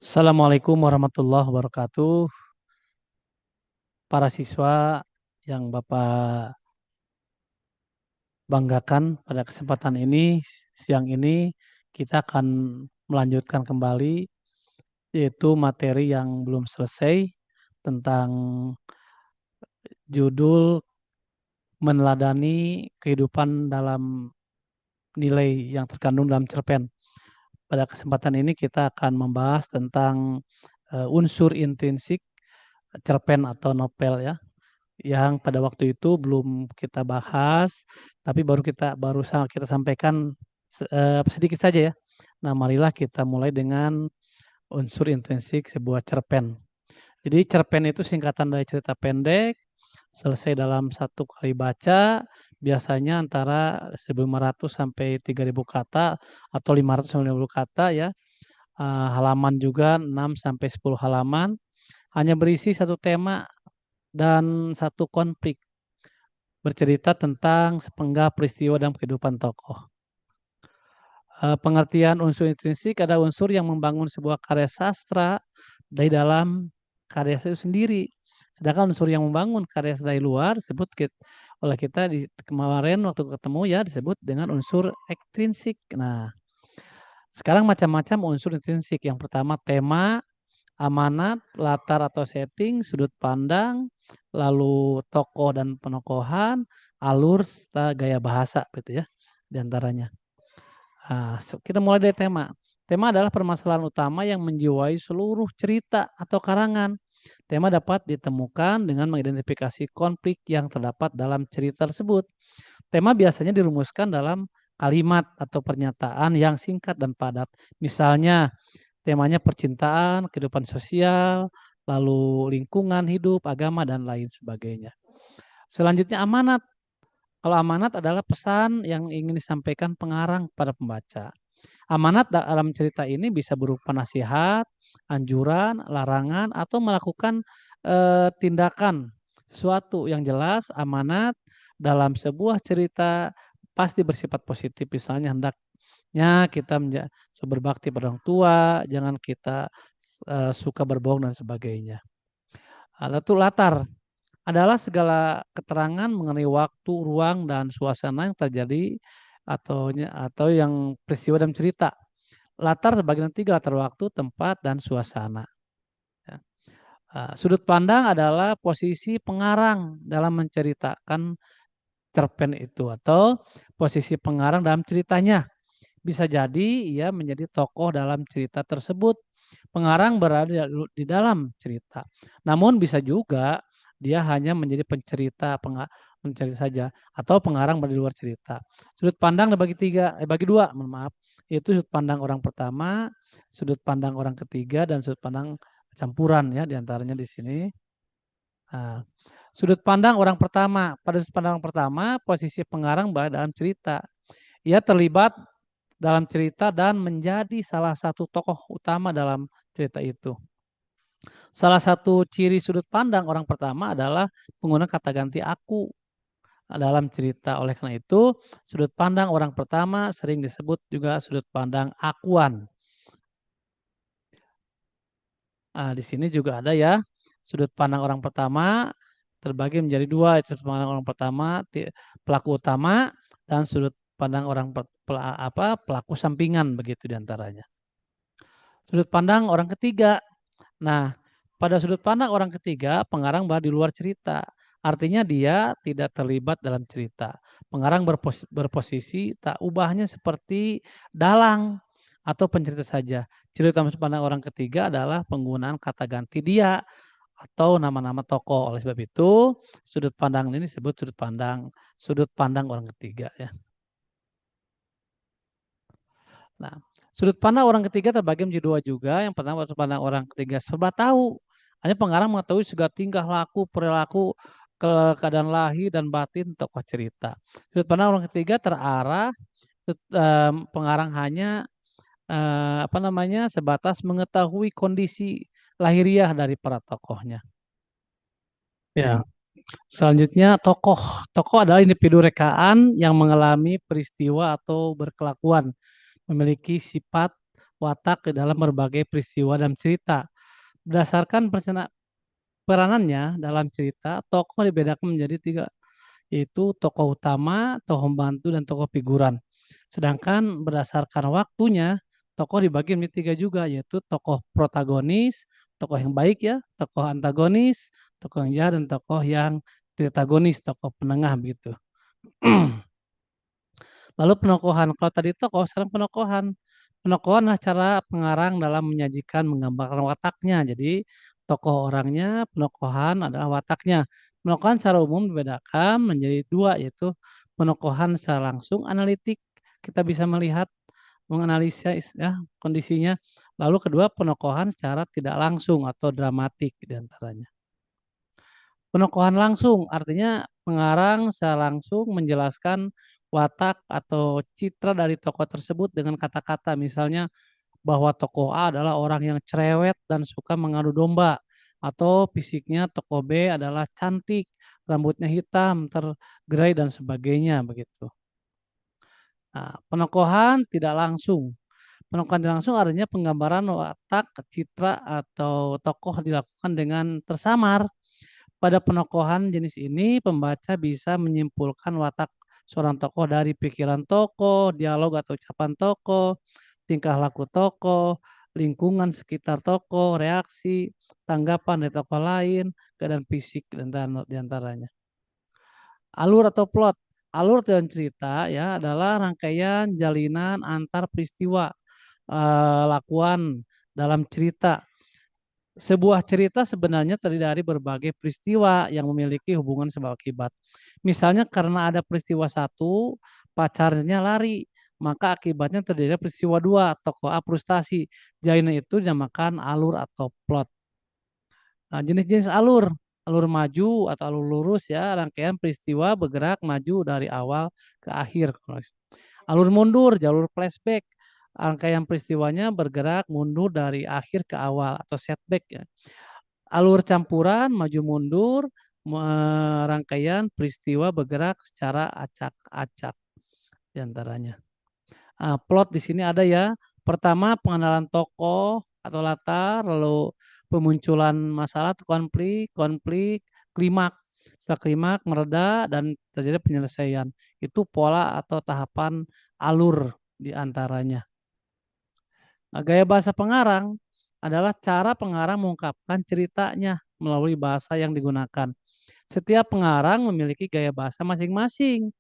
Assalamualaikum warahmatullahi wabarakatuh. Para siswa yang Bapak banggakan, pada kesempatan ini, siang ini, kita akan melanjutkan kembali, yaitu materi yang belum selesai tentang judul meneladani kehidupan dalam nilai yang terkandung dalam cerpen. Pada kesempatan ini kita akan membahas tentang unsur intrinsik cerpen atau novel ya, yang pada waktu itu belum kita bahas, tapi baru kita sampaikan sedikit saja ya. Nah, marilah kita mulai dengan unsur intrinsik sebuah cerpen. Jadi cerpen itu singkatan dari cerita pendek, selesai dalam satu kali baca, biasanya antara 1.500 sampai 3.000 kata atau 500 sampai 50 kata ya. Halaman juga 6 sampai 10 halaman, hanya berisi satu tema dan satu konflik. Bercerita tentang sepenggal peristiwa dalam kehidupan tokoh. Pengertian unsur intrinsik ada unsur yang membangun sebuah karya sastra dari dalam karya itu sendiri. Sedangkan unsur yang membangun karya dari luar disebut oleh kita di kemarin waktu ketemu ya disebut dengan unsur ekstrinsik. Nah, sekarang macam-macam unsur intrinsik. Yang pertama tema, amanat, latar atau setting, sudut pandang, lalu tokoh dan penokohan, alur, serta gaya bahasa gitu ya, di antaranya. Kita mulai dari tema. Tema adalah permasalahan utama yang menjiwai seluruh cerita atau karangan. Tema dapat ditemukan dengan mengidentifikasi konflik yang terdapat dalam cerita tersebut. Tema biasanya dirumuskan dalam kalimat atau pernyataan yang singkat dan padat. Misalnya, temanya percintaan, kehidupan sosial, lalu lingkungan hidup, agama, dan lain sebagainya. Selanjutnya amanat. Kalau amanat adalah pesan yang ingin disampaikan pengarang pada pembaca. Amanat dalam cerita ini bisa berupa nasihat, anjuran, larangan, atau melakukan tindakan sesuatu yang jelas. Amanat dalam sebuah cerita pasti bersifat positif. Misalnya hendaknya kita berbakti pada orang tua, jangan kita suka berbohong dan sebagainya. Lalu latar adalah segala keterangan mengenai waktu, ruang, dan suasana yang terjadi atau yang peristiwa dalam cerita. Latar terbagi dalam 3, latar waktu, tempat, dan suasana. Ya. Sudut pandang adalah posisi pengarang dalam menceritakan cerpen itu atau posisi pengarang dalam ceritanya. Bisa jadi ia menjadi tokoh dalam cerita tersebut. Pengarang berada di dalam cerita. Namun bisa juga dia hanya menjadi pencerita saja atau pengarang di luar cerita. Sudut pandang bagi dua, mohon maaf. Itu sudut pandang orang pertama, sudut pandang orang ketiga, dan sudut pandang campuran ya diantaranya di sini. Nah, sudut pandang orang pertama. Pada sudut pandang orang pertama, posisi pengarang berada dalam cerita. Ia terlibat dalam cerita dan menjadi salah satu tokoh utama dalam cerita itu. Salah satu ciri sudut pandang orang pertama adalah penggunaan kata ganti aku dalam cerita. Oleh karena itu, sudut pandang orang pertama sering disebut juga sudut pandang akuan. Di sini juga ada ya, sudut pandang orang pertama terbagi menjadi dua, sudut pandang orang pertama pelaku utama dan sudut pandang pelaku sampingan begitu diantaranya. Sudut pandang orang ketiga. Nah, pada sudut pandang orang ketiga, pengarang berada di luar cerita. Artinya dia tidak terlibat dalam cerita. Pengarang berposisi tak ubahnya seperti dalang atau pencerita saja. Ciri utama sudut pandang orang ketiga adalah penggunaan kata ganti dia atau nama-nama tokoh. Oleh sebab itu, sudut pandang ini disebut sudut pandang orang ketiga ya. Nah, sudut pandang orang ketiga terbagi menjadi dua juga. Yang pertama sudut pandang orang ketiga serba tahu. Hanya pengarang mengetahui segala tingkah laku, perilaku, keadaan lahir dan batin tokoh cerita. Sudut pandang orang ketiga terarah, pengarang hanya sebatas mengetahui kondisi lahiriah dari para tokohnya. Ya, selanjutnya tokoh. Tokoh adalah individu rekaan yang mengalami peristiwa atau berkelakuan, memiliki sifat, watak di dalam berbagai peristiwa dan cerita. Berdasarkan peranannya dalam cerita, tokoh dibedakan menjadi 3, yaitu tokoh utama, tokoh pembantu, dan tokoh figuran. Sedangkan berdasarkan waktunya, tokoh dibagi menjadi 3 juga, yaitu tokoh protagonis, tokoh yang baik ya, tokoh antagonis, tokoh yang jahat, dan tokoh yang tritagonis, tokoh penengah begitu. Lalu penokohan, kalau tadi tokoh, sekarang penokohan. Penokohan adalah cara pengarang dalam menyajikan, menggambarkan wataknya. Jadi tokoh orangnya, penokohan adalah wataknya. Penokohan secara umum dibedakan menjadi 2, yaitu penokohan secara langsung, analitik. Kita bisa melihat, menganalisis ya kondisinya. Lalu kedua, penokohan secara tidak langsung atau dramatik diantaranya. Penokohan langsung artinya pengarang secara langsung menjelaskan watak atau citra dari tokoh tersebut dengan kata-kata. Misalnya bahwa tokoh A adalah orang yang cerewet dan suka mengadu domba. Atau fisiknya tokoh B adalah cantik, rambutnya hitam, tergerai dan sebagainya begitu. Nah, penokohan tidak langsung. Penokohan tidak langsung artinya penggambaran watak, citra atau tokoh dilakukan dengan tersamar. Pada penokohan jenis ini, pembaca bisa menyimpulkan watak seorang tokoh dari pikiran tokoh, dialog atau ucapan tokoh, tingkah laku tokoh, lingkungan sekitar tokoh, reaksi, tanggapan dari tokoh lain, keadaan fisik dan diantaranya. Alur atau plot. Alur dan cerita ya adalah rangkaian jalinan antar peristiwa, lakuan dalam cerita. Sebuah cerita sebenarnya terdiri dari berbagai peristiwa yang memiliki hubungan sebab akibat. Misalnya karena ada peristiwa satu, pacarnya lari, maka akibatnya terjadi peristiwa dua, tokoh A frustasi. Jalinan itu dinamakan alur atau plot. Nah, jenis-jenis alur, alur maju atau alur lurus ya, rangkaian peristiwa bergerak maju dari awal ke akhir. Alur mundur, jalur flashback, rangkaian peristiwanya bergerak mundur dari akhir ke awal atau setback ya. Alur campuran, maju mundur, rangkaian peristiwa bergerak secara acak-acak diantaranya. Plot di sini ada ya. Pertama pengenalan tokoh atau latar, lalu pemunculan masalah atau konflik, klimak. Setelah klimak mereda dan terjadi penyelesaian. Itu pola atau tahapan alur di antaranya. Gaya bahasa pengarang adalah cara pengarang mengungkapkan ceritanya melalui bahasa yang digunakan. Setiap pengarang memiliki gaya bahasa masing-masing.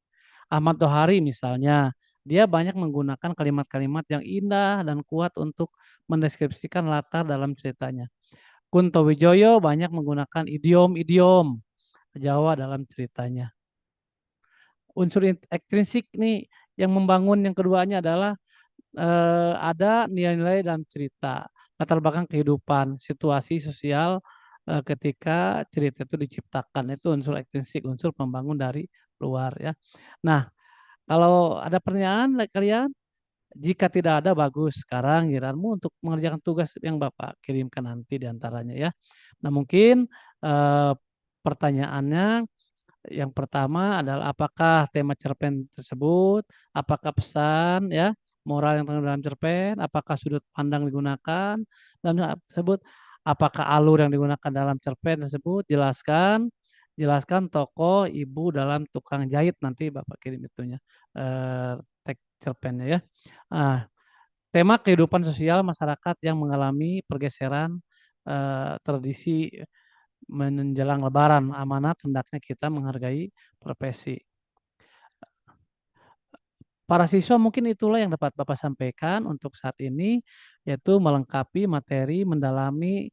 Ahmad Tohari misalnya, dia banyak menggunakan kalimat-kalimat yang indah dan kuat untuk mendeskripsikan latar dalam ceritanya. Kunto Wijoyo banyak menggunakan idiom-idiom Jawa dalam ceritanya. Unsur ekstrinsik nih yang membangun yang keduanya adalah ada nilai-nilai dalam cerita, latar belakang kehidupan, situasi sosial ketika cerita itu diciptakan. Itu unsur ekstrinsik, unsur pembangun dari luar ya. Nah, kalau ada pertanyaan dari kalian, jika tidak ada bagus. Sekarang giliranmu untuk mengerjakan tugas yang Bapak kirimkan nanti diantaranya ya. Nah, mungkin pertanyaannya yang pertama adalah apakah tema cerpen tersebut, apakah pesan ya, moral yang terkandung dalam cerpen, apakah sudut pandang digunakan dalam tersebut, apakah alur yang digunakan dalam cerpen tersebut, jelaskan tokoh ibu dalam tukang jahit, nanti Bapak kirim itunya, teks cerpennya ya. Tema kehidupan sosial masyarakat yang mengalami pergeseran tradisi menjelang Lebaran, amanat hendaknya kita menghargai profesi. Para siswa mungkin itulah yang dapat Bapak sampaikan untuk saat ini, yaitu melengkapi materi, mendalami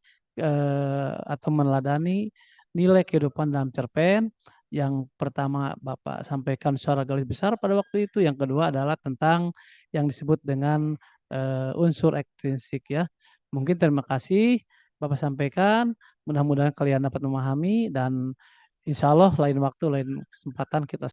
atau meneladani nilai kehidupan dalam cerpen. Yang pertama Bapak sampaikan secara garis besar pada waktu itu, yang kedua adalah tentang yang disebut dengan unsur ekstrinsik ya. Mungkin terima kasih Bapak sampaikan, mudah-mudahan kalian dapat memahami dan insya Allah lain waktu, lain kesempatan kita